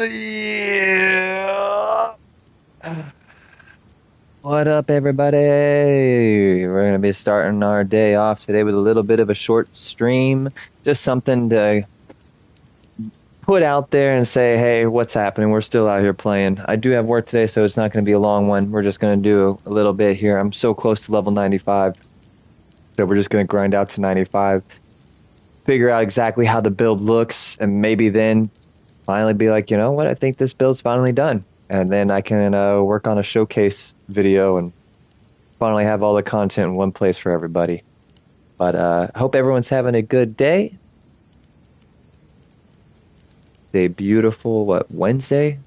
Yeah. What up, everybody? We're going to be starting our day off today with a little bit of a short stream. Just something to put out there and say, hey, what's happening? We're still out here playing. I do have work today, so it's not going to be a long one. We're just going to do a little bit here. I'm so close to level 95, so we're just going to grind out to 95, figure out exactly how the build looks, and maybe then finally be like, you know what? I think this build's finally done. And then I can work on a showcase video and finally have all the content in one place for everybody. But I hope everyone's having a good day. A beautiful, Wednesday?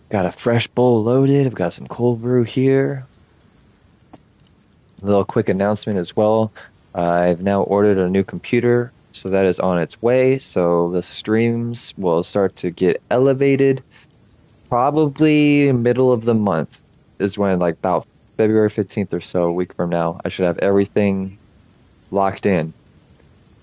Got a fresh bowl loaded. I've got some cold brew here. A little quick announcement as well. I've now ordered a new computer, so that is on its way. So the streams will start to get elevated. Probably middle of the month is when, like, about February 15th or so, a week from now, I should have everything locked in.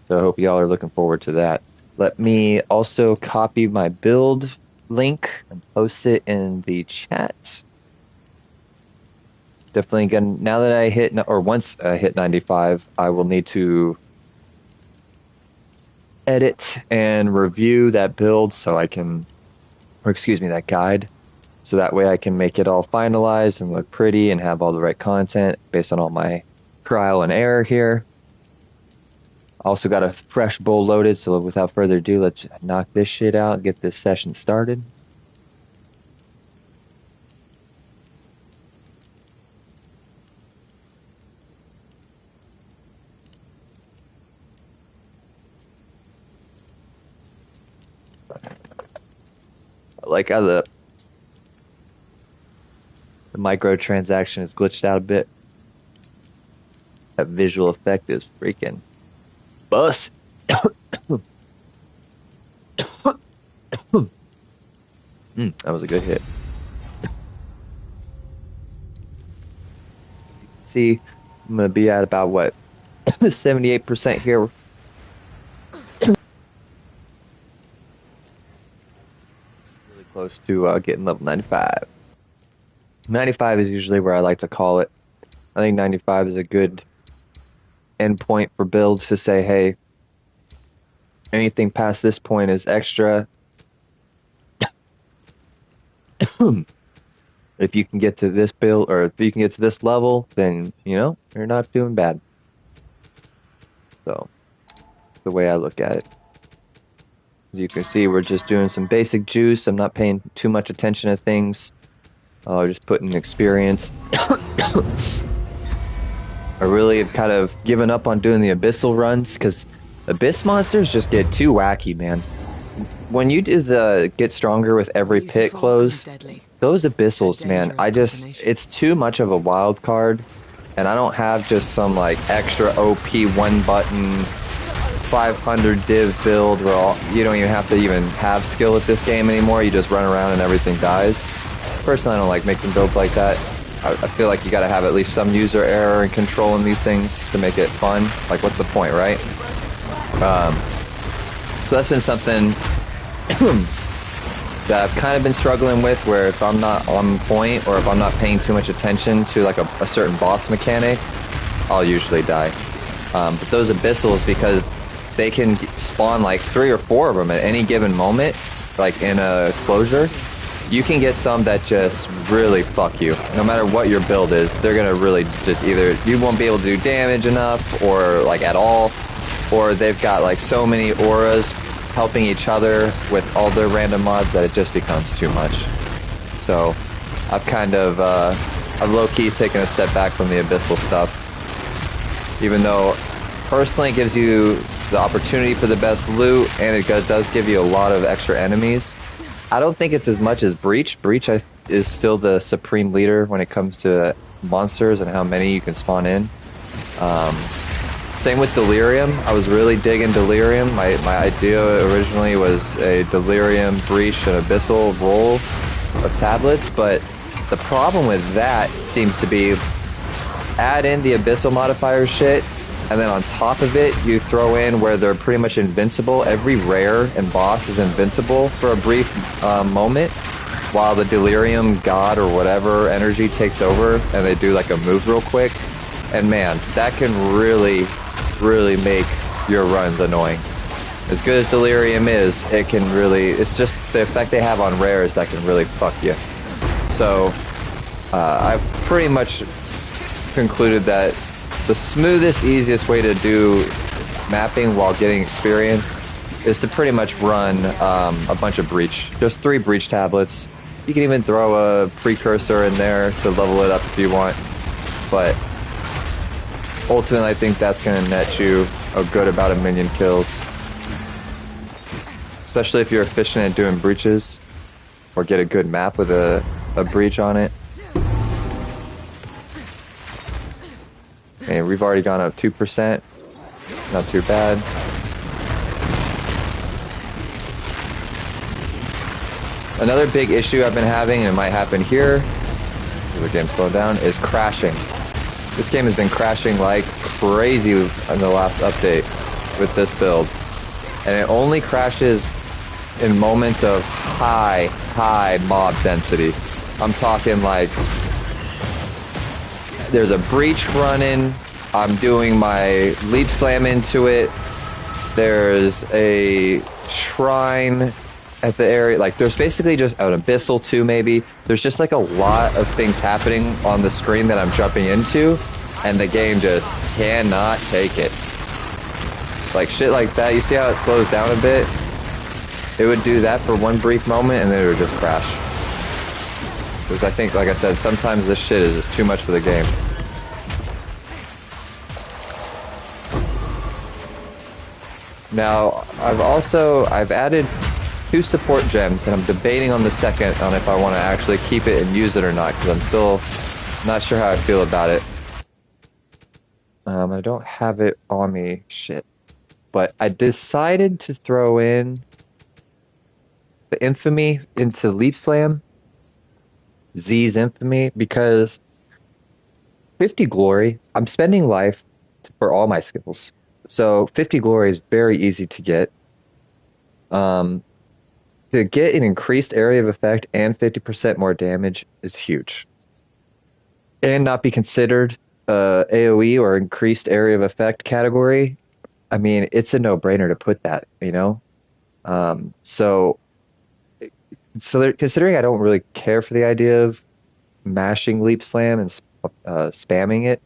So I hope y'all are looking forward to that. Let me also copy my build link and post it in the chat. Definitely, again, now that I hit, or once I hit 95, I will need to edit and review that build so I can, or excuse me, that guide. So that way I can make it all finalized and look pretty and have all the right content based on all my trial and error here. Also got a fresh bowl loaded, so without further ado, let's knock this shit out and get this session started. I like how the microtransaction is glitched out a bit. That visual effect is freaking bust. That was a good hit. See, I'm gonna be at about what 78% here. Really close to getting level 95. 95 is usually where I like to call it. I think 95 is a good endpoint for builds to say, hey, anything past this point is extra. If you can get to this build, or if you can get to this level, then, you know, you're not doing bad. So, the way I look at it. As you can see, we're just doing some basic juice. I'm not paying too much attention to things. Just putting experience. I really have kind of given up on doing the abyssal runs, because abyss monsters just get too wacky, man. When you do the get stronger with every pit close, those abyssals, man, it's too much of a wild card, and I don't have just some, like, extra OP one button 500 div build where you don't even have to even have skill at this game anymore. You just run around and everything dies. Personally, I don't like making builds like that. I feel like you gotta have at least some user error and control in these things to make it fun. Like, what's the point, right? So that's been something that I've kind of been struggling with, where if I'm not on point or if I'm not paying too much attention to, like, a certain boss mechanic, I'll usually die. But those abyssals, because they can spawn like 3 or 4 of them at any given moment, like in a closure, you can get some that just really fuck you. No matter what your build is, they're gonna really just either you won't be able to do damage enough, or like at all, or they've got like so many auras helping each other with all their random mods that it just becomes too much. So I've kind of I've low-key taken a step back from the abyssal stuff, even though personally it gives you the opportunity for the best loot, and it does give you a lot of extra enemies. I don't think it's as much as Breach. Breach is still the supreme leader when it comes to monsters and how many you can spawn in. Same with Delirium. I was really digging Delirium. My idea originally was a Delirium, Breach, and Abyssal roll of tablets, but the problem with that seems to be add in the Abyssal modifier shit, and then on top of it, you throw in where they're pretty much invincible. Every rare and boss is invincible for a brief moment, while the delirium god or whatever energy takes over, and they do like a move real quick. And man, that can really, really make your runs annoying. As good as delirium is, it can really, it's just the effect they have on rares that can really fuck you. So I've pretty much concluded that the smoothest, easiest way to do mapping while getting experience is to pretty much run a bunch of breach. Just 3 breach tablets. You can even throw a precursor in there to level it up if you want. But ultimately, I think that's going to net you a good about 1 million kills. Especially if you're efficient at doing breaches, or get a good map with a breach on it. And we've already gone up 2%. Not too bad. Another big issue I've been having, and it might happen here, the game's slowing down, is crashing. This game has been crashing like crazy in the last update with this build. And it only crashes in moments of high mob density. I'm talking like, there's a breach running, I'm doing my leap slam into it, there's a shrine at the area, like there's basically just an abyssal too maybe. There's just like a lot of things happening on the screen that I'm jumping into, and the game just cannot take it. Like shit like that, you see how it slows down a bit? It would do that for one brief moment and then it would just crash. Because I think, like I said, sometimes this shit is just too much for the game. Now, I've added 2 support gems, and I'm debating on the second on if I want to actually keep it and use it or not, because I'm still not sure how I feel about it. I don't have it on me, shit. But I decided to throw in the infamy into Leaf Slam, Z's infamy, because 50 glory, I'm spending life for all my skills. So 50 glory is very easy to get. To get an increased area of effect and 50% more damage is huge. And not be considered AoE or increased area of effect category, I mean, it's a no-brainer to put that, you know? So considering I don't really care for the idea of mashing Leap Slam and spamming it,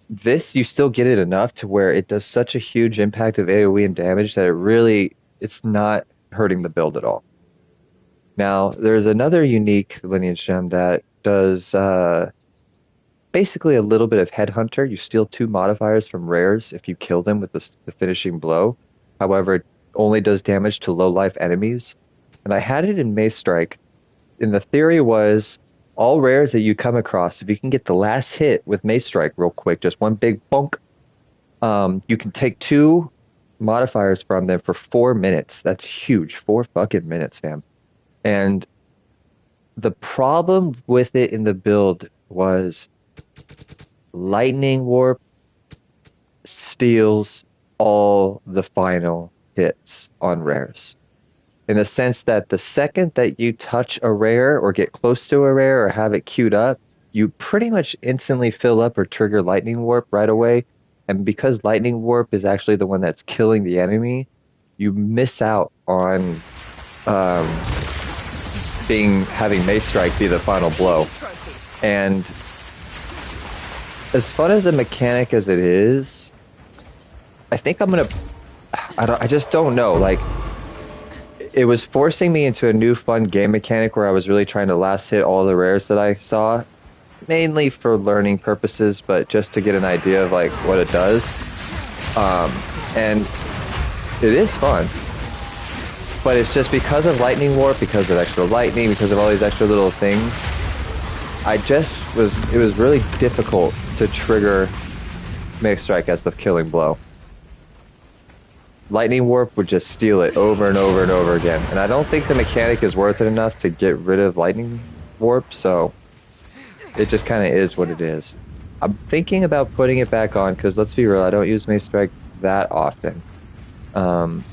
this, you still get it enough to where it does such a huge impact of AoE and damage that it's not hurting the build at all. Now, there's another unique lineage gem that does basically a little bit of Headhunter. You steal 2 modifiers from rares if you kill them with the finishing blow. However, it only does damage to low-life enemies. And I had it in Mace Strike, and the theory was all rares that you come across, if you can get the last hit with Mace Strike real quick, just one big bonk, you can take 2 modifiers from them for 4 minutes. That's huge. 4 fucking minutes, fam. And the problem with it in the build was Lightning Warp steals all the final hits on rares. In the sense that the second that you touch a rare or get close to a rare or have it queued up, you pretty much instantly fill up or trigger Lightning Warp right away. And because Lightning Warp is actually the one that's killing the enemy, you miss out on having Mace Strike be the final blow. And as fun as a mechanic as it is, I think I just don't know. Like, it was forcing me into a new fun game mechanic where I was really trying to last hit all the rares that I saw, mainly for learning purposes, but just to get an idea of like what it does. And it is fun, but it's just because of Lightning Warp, because of extra lightning, because of all these extra little things. It was really difficult to trigger Mace Strike as the killing blow. Lightning Warp would just steal it over and over and over again. And I don't think the mechanic is worth it enough to get rid of Lightning Warp, so it just kind of is what it is. I'm thinking about putting it back on because let's be real, I don't use Mace Strike that often. Um,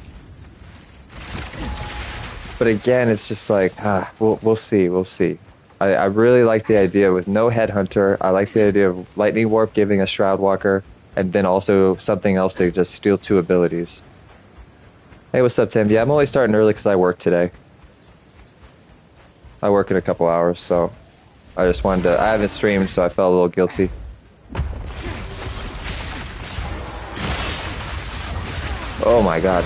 but again, it's just like, we'll see, we'll see. I really like the idea with no Headhunter. I like the idea of Lightning Warp giving a Shroud Walker, and then also something else to just steal 2 abilities. Hey, what's up, Tim? Yeah, I'm only starting early because I work today. I work in a couple hours, so I just wanted to. I haven't streamed, so I felt a little guilty. Oh my god.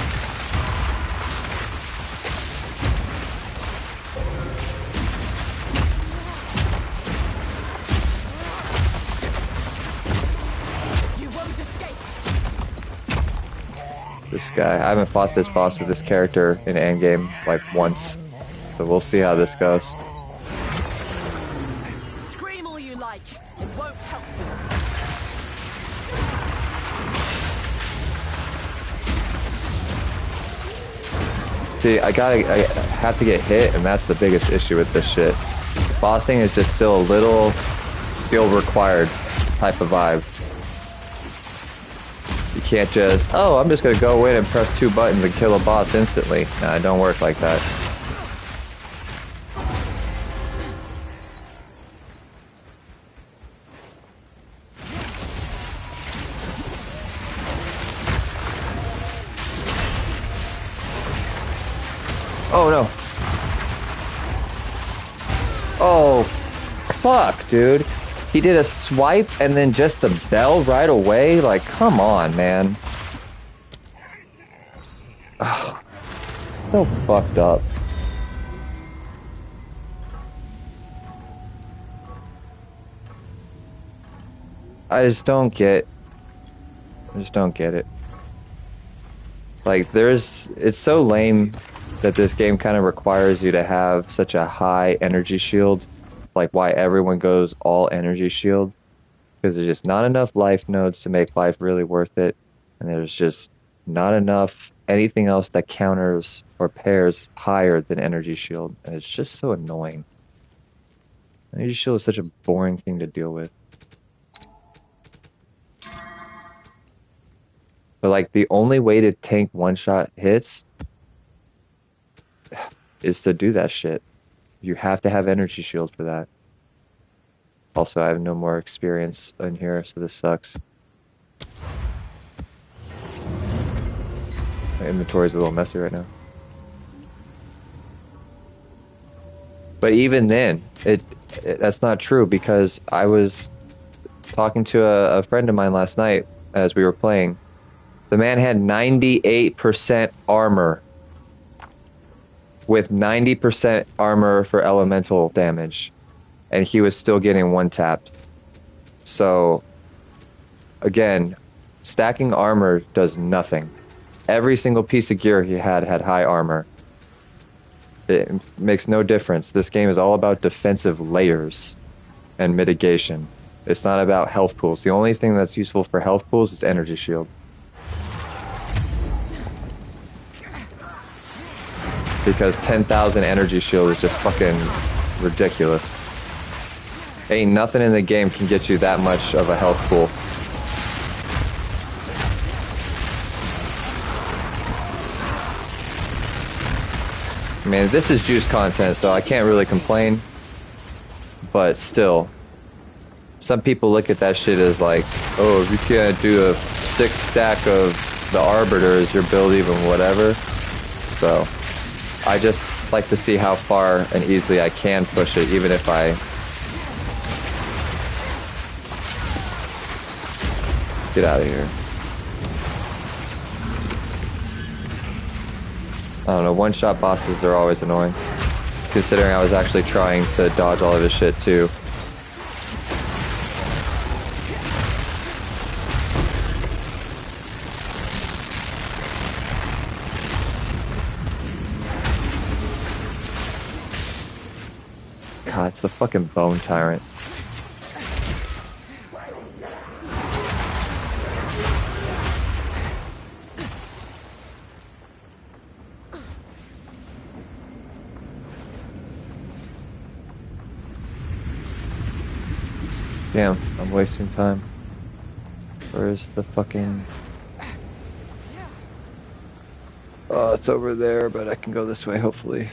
This guy. I haven't fought this boss with this character in Endgame like once. So we'll see how this goes. Scream all you like. It won't help you. See, I have to get hit, and that's the biggest issue with this shit. Bossing is just still a little skill required type of vibe. You can't just, oh, I'm just gonna go in and press 2 buttons and kill a boss instantly. Nah, it don't work like that. Oh no. Oh, fuck, dude. He did a swipe and then just the bell right away? Like, come on, man. Oh, so fucked up. I just don't get it. Like, it's so lame that this game kind of requires you to have such a high energy shield. Like, why everyone goes all energy shield. Because there's just not enough life nodes to make life really worth it. And there's just not enough anything else that counters or pairs higher than energy shield. And it's just so annoying. Energy shield is such a boring thing to deal with. But like the only way to tank one-shot hits is to do that shit. You have to have energy shield for that. Also, I have no more experience in here, so this sucks. My inventory's a little messy right now. But even then, that's not true because I was talking to a friend of mine last night as we were playing. The man had 98% armor with 90% armor for elemental damage, and he was still getting one-tapped. So, again, stacking armor does nothing. Every single piece of gear he had high armor. It makes no difference. This game is all about defensive layers and mitigation. It's not about health pools. The only thing that's useful for health pools is energy shield. Because 10,000 energy shield is just fucking ridiculous. Ain't nothing in the game can get you that much of a health pool. I mean, this is juice content, so I can't really complain. But still, some people look at that shit as like, oh, if you can't do a 6 stack of the Arbiters, your build even whatever. So, I just like to see how far and easily I can push it, even if I... Get out of here. I don't know, one-shot bosses are always annoying. Considering I was actually trying to dodge all of his shit too. God, it's the fucking Bone Tyrant. Damn, I'm wasting time. Where is the fucking... Oh, it's over there, but I can go this way, hopefully.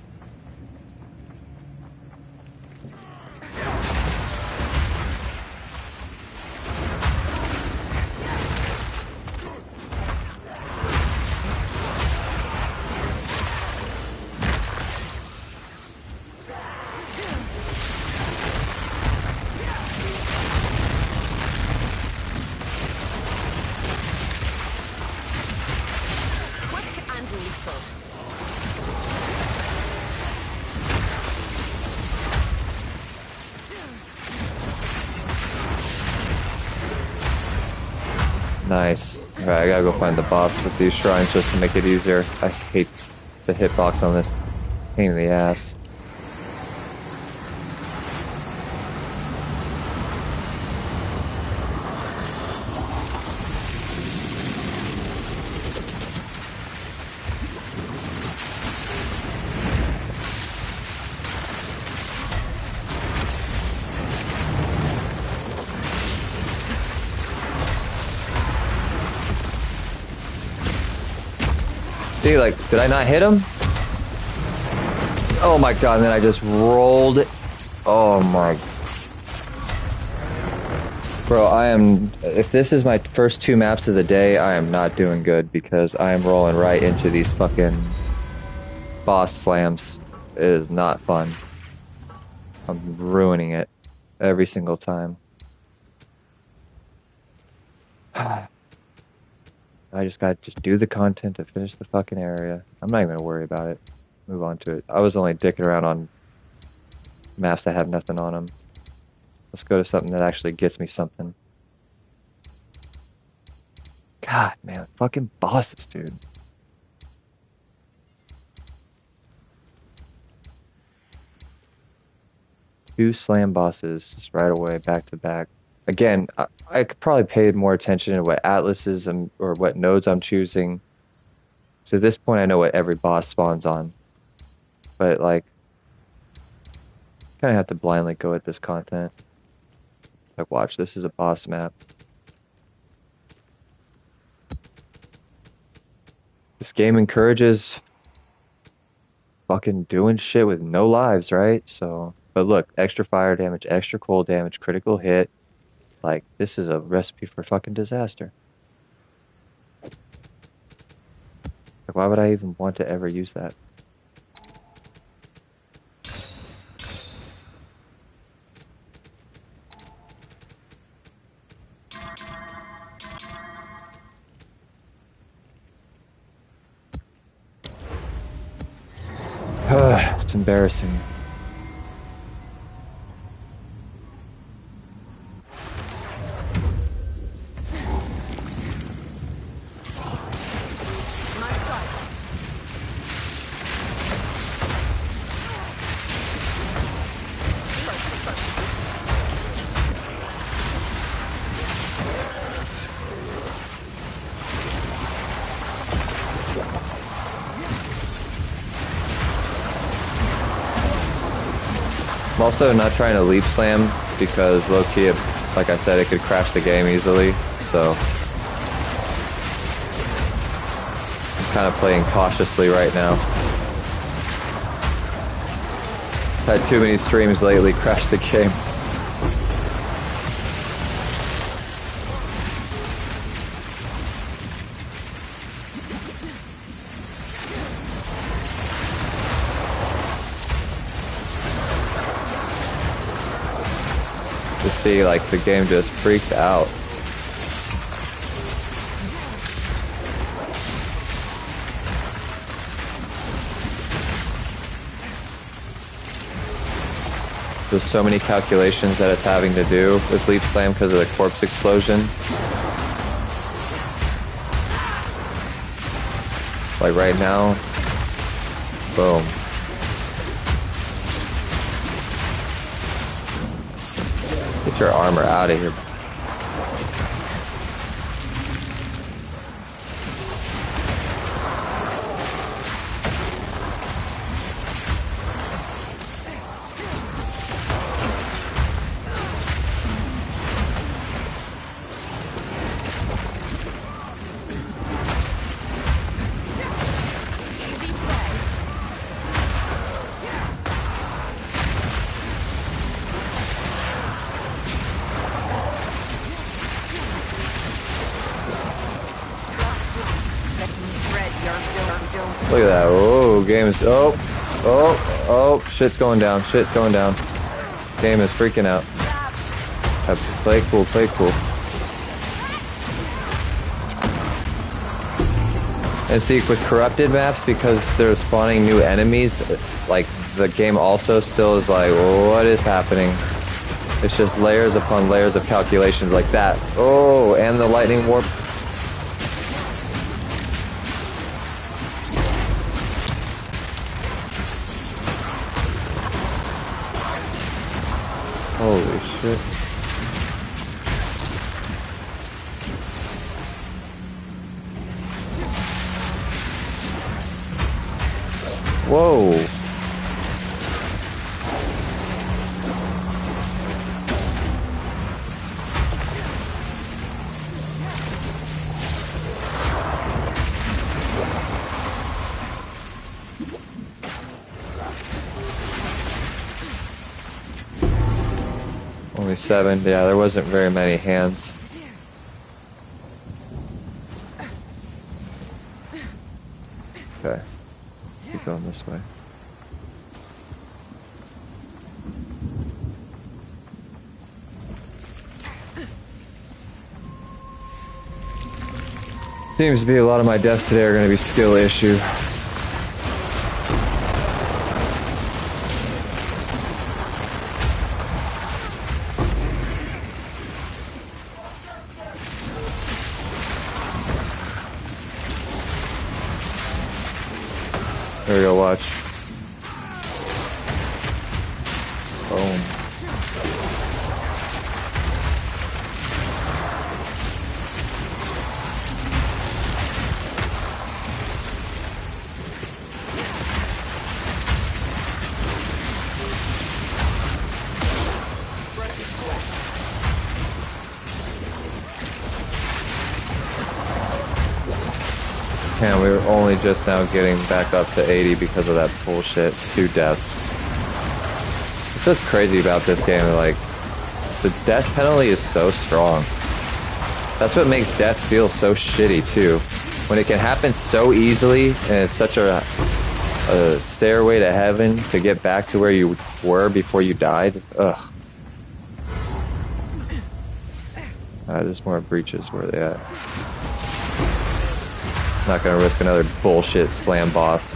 Quick and lethal. Nice. Alright, I gotta go find the boss with these shrines just to make it easier. I hate the hitbox on this. Pain in the ass. See, like, did I not hit him? Oh my god, and then I just rolled. Oh my. Bro, I am. If this is my first 2 maps of the day, I am not doing good because I am rolling right into these fucking boss slams. It is not fun. I'm ruining it every single time. I just gotta do the content to finish the fucking area. I'm not even gonna worry about it. Move on to it. I was only dicking around on maps that have nothing on them. Let's go to something that actually gets me something. God, man, fucking bosses, dude. Two slam bosses just right away, back to back. Again, I could probably pay more attention to what atlases or what nodes I'm choosing. So at this point, I know what every boss spawns on. But like, kind of have to blindly go at this content. Like, watch, this is a boss map. This game encourages fucking doing shit with no lives, right? So, but look, extra fire damage, extra cold damage, critical hit. Like, this is a recipe for fucking disaster. Like, why would I even want to ever use that? It's embarrassing. I'm also not trying to leap slam because low-key, like I said, it could crash the game easily, so I'm kind of playing cautiously right now. Had too many streams lately crash the game. To see, like, the game just freaks out. There's so many calculations that it's having to do with Leap Slam because of the corpse explosion. Like right now, boom. Get your armor out of here. Look at that. Oh, game is... Oh, shit's going down. Shit's going down. Game is freaking out. Play cool, play cool. And see, with corrupted maps, because they're spawning new enemies, like, the game also still is like, what is happening? It's just layers upon layers of calculations like that. Oh, and the lightning warp. Holy shit. Whoa. Only 7. Yeah, there wasn't very many hands. Okay. Keep going this way. Seems to be a lot of my deaths today are going to be skill issue. There we go, watch. Boom. And we were only just now getting back up to 80 because of that bullshit. 2 deaths. That's what's crazy about this game. Like, the death penalty is so strong. That's what makes death feel so shitty too. When it can happen so easily, and it's such a stairway to heaven to get back to where you were before you died. Ugh. There's more breaches. Where are they at? Not gonna risk another bullshit slam boss.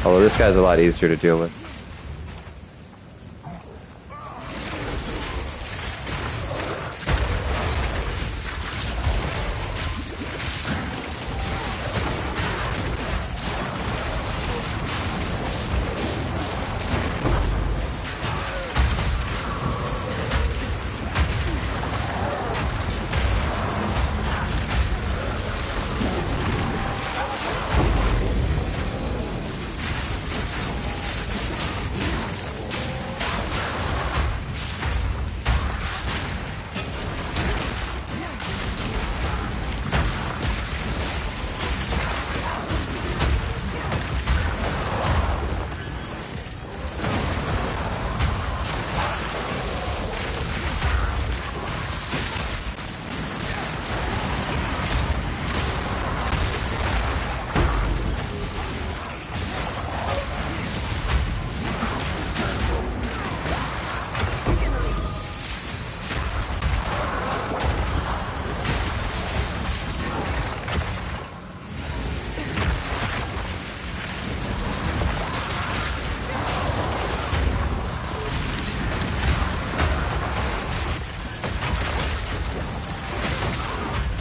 Although this guy's a lot easier to deal with.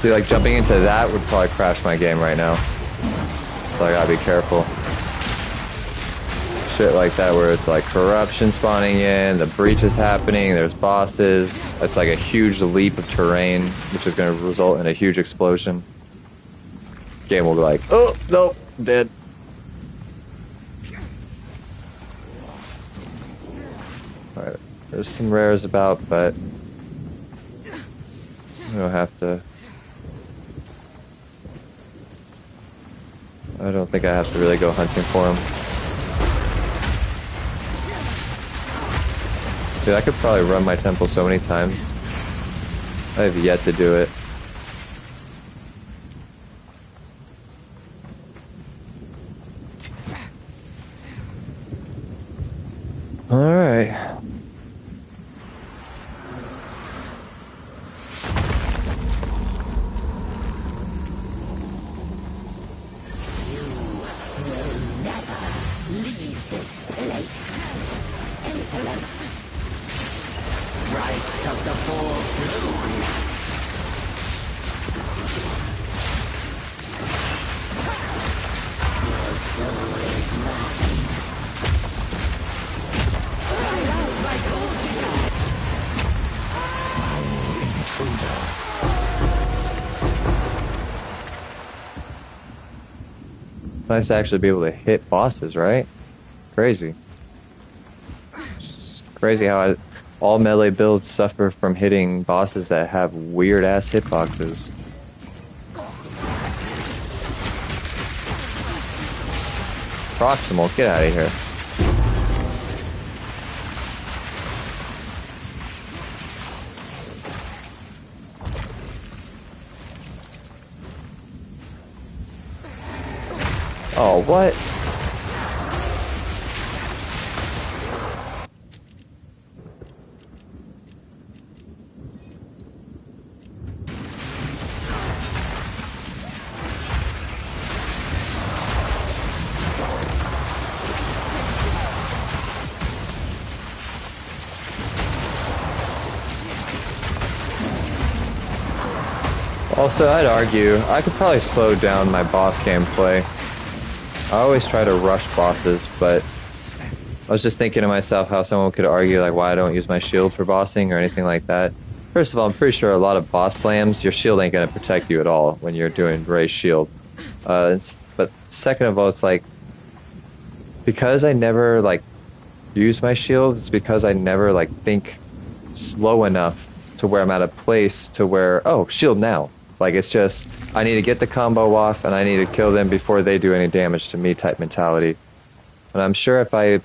See, like, jumping into that would probably crash my game right now. So I gotta be careful. Shit like that where it's like corruption spawning in, the breach is happening, there's bosses. It's like a huge leap of terrain, which is gonna result in a huge explosion. Game will be like, oh, nope, dead. Alright, there's some rares about, but I don't have to... I don't think I have to really go hunting for them. Dude, I could probably run my temple so many times. I have yet to do it. All right. Leave this place. Insolence. Rights of the full bloom. Your soul is mine. My gold Nice to actually be able to hit bosses, right? Crazy. It's crazy how all melee builds suffer from hitting bosses that have weird ass hitboxes. Proximal, get out of here. Oh, what? Also, I'd argue I could probably slow down my boss gameplay. I always try to rush bosses, but I was just thinking to myself how someone could argue like why I don't use my shield for bossing or anything like that. First of all, I'm pretty sure a lot of boss slams, your shield ain't gonna protect you at all when you're doing raised shield. But second of all, it's like because I never like use my shield, it's because I never like think slow enough to where I'm at a place to where, oh, shield now. Like it's just I need to get the combo off and I need to kill them before they do any damage to me type mentality. And I'm sure if I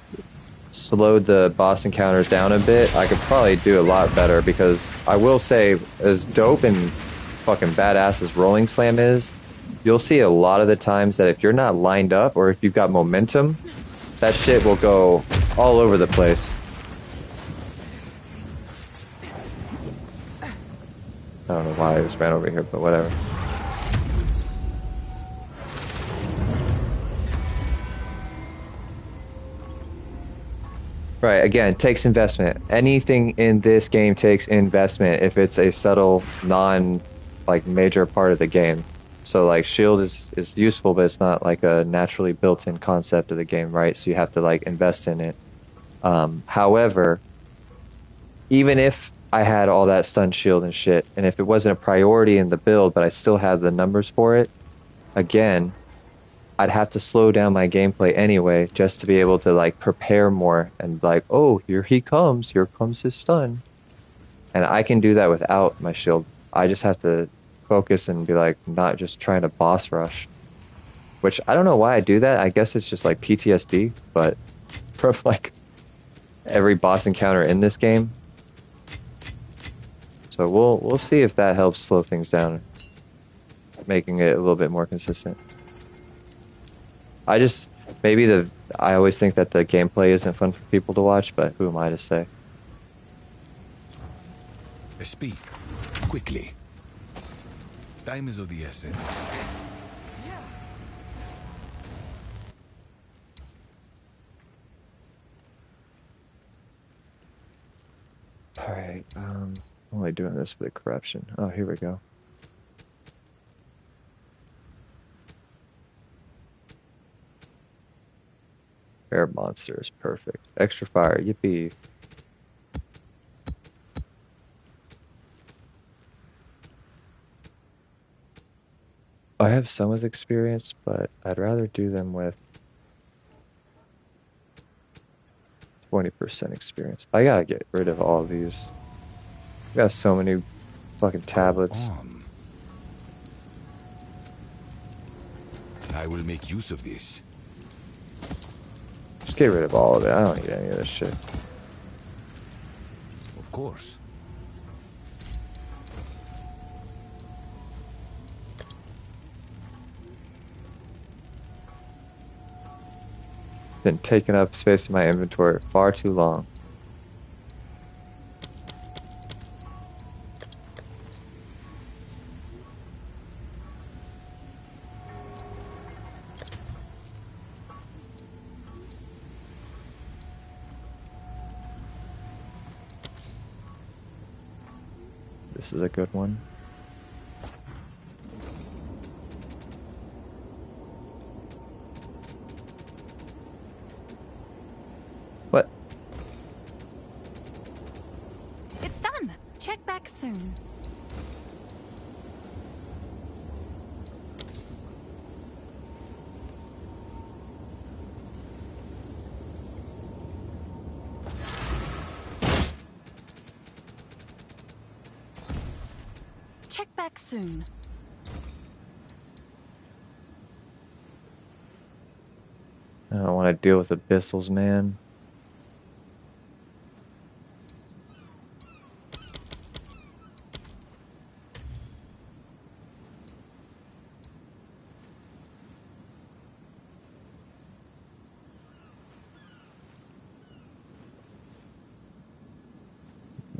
slowed the boss encounters down a bit, I could probably do a lot better because I will say, as dope and fucking badass as Rolling Slam is, you'll see a lot of the times that if you're not lined up or if you've got momentum, that shit will go all over the place. I don't know why I just ran over here, but whatever. Right, again, it takes investment. Anything in this game takes investment if it's a subtle, like major part of the game. So like shield is useful, but it's not like a naturally built-in concept of the game, right? So you have to like invest in it. However, even if I had all that stun shield and shit, and if it wasn't a priority in the build, but I still had the numbers for it, again, I'd have to slow down my gameplay anyway, just to be able to like prepare more and like, oh, here comes his stun. And I can do that without my shield. I just have to focus and be like, not just trying to boss rush. Which I don't know why I do that. I guess it's just like PTSD, but from like every boss encounter in this game. So we'll see if that helps slow things down, making it a little bit more consistent. I always think that the gameplay isn't fun for people to watch, but who am I to say? Speak quickly. Time is of the essence. Alright, I'm only doing this for the corruption. Oh, here we go. Air monsters, perfect. Extra fire, yippee. I have some with experience, but I'd rather do them with 20% experience. I gotta get rid of all these. I got so many fucking tablets. I will make use of this. Just get rid of all of it. I don't need any of this shit. Of course. Been taking up space in my inventory far too long. This is a good one. What? It's done. Check back soon. Check back soon. I don't want to deal with abyssals, man.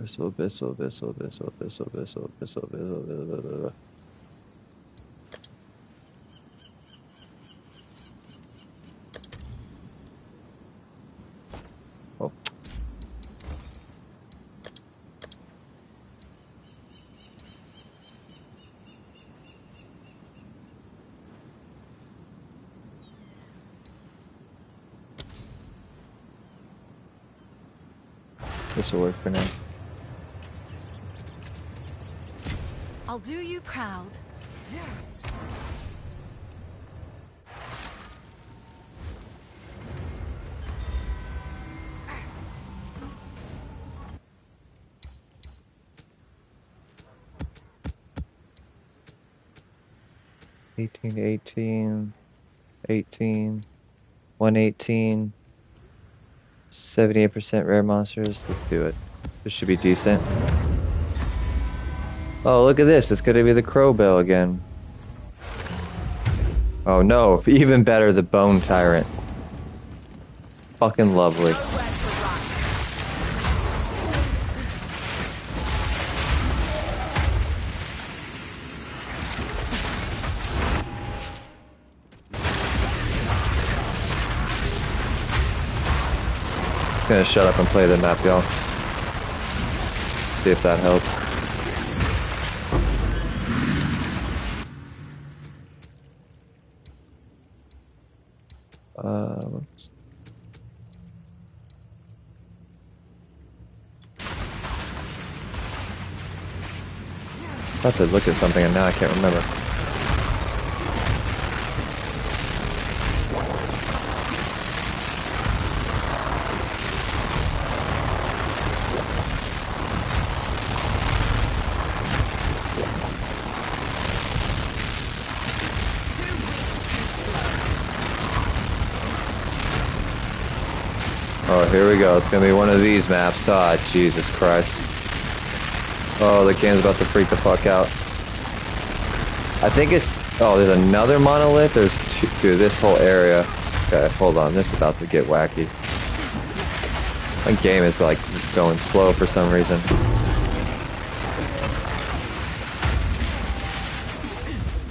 Abyssal. Oh. This will work for now. I'll do you proud. $18 to 18, 18, 118, 78% rare monsters. Let's do it. This should be decent. Oh, look at this. It's going to be the Crowbell again. Oh no, even better, the Bone Tyrant. Fucking lovely. Gonna shut up and play the map, y'all. See if that helps. Whoops. I have to look at something and now I can't remember. Oh, here we go. It's gonna be one of these maps. Ah, Jesus Christ. Oh, the game's about to freak the fuck out. I think it's... Oh, there's another monolith? There's two... Dude, this whole area... Okay, hold on. This is about to get wacky. My game is, like, going slow for some reason.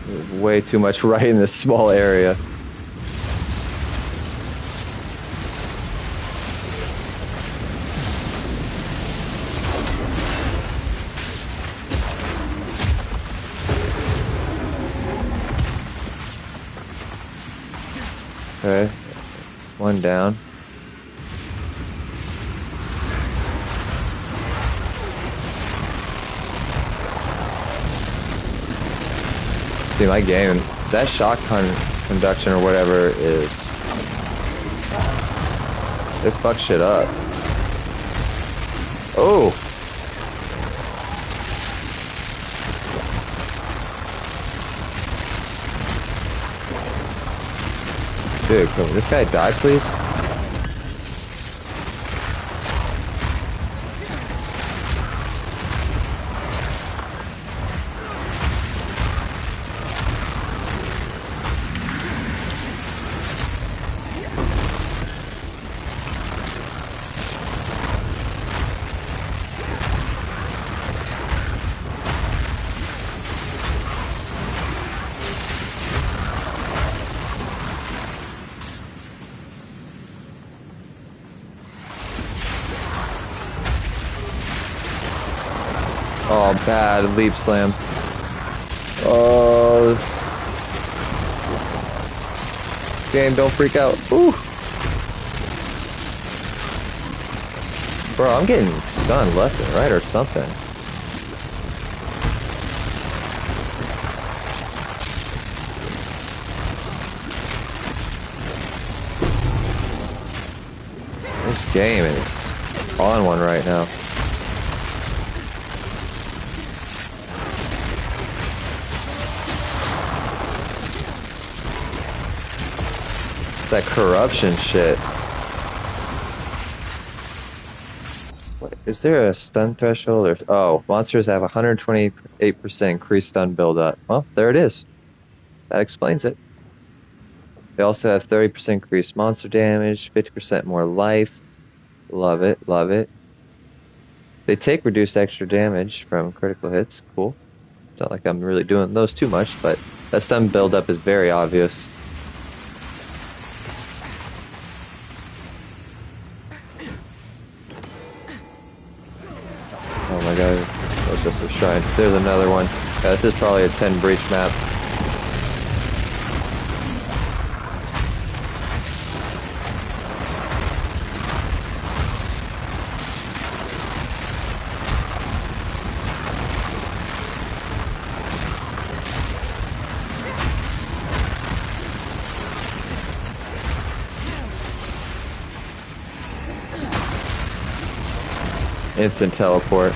There's way too much right in this small area. Okay, one down. See, my game, that shock conduction or whatever is... It fucks shit up. Oh! Dude, can this guy die, please? Oh, bad leap slam. Oh. Game, don't freak out. Ooh. Bro, I'm getting stunned left and right or something. This game is on one right now. That corruption shit. What, is there a stun threshold? Or oh, monsters have 128% increased stun buildup. Well, there it is. That explains it. They also have 30% increased monster damage, 50% more life. Love it, love it. They take reduced extra damage from critical hits. Cool. It's not like I'm really doing those too much, but that stun buildup is very obvious. Oh my god, that was just a shrine. There's another one. Yeah, this is probably a 10 breach map. Instant teleport.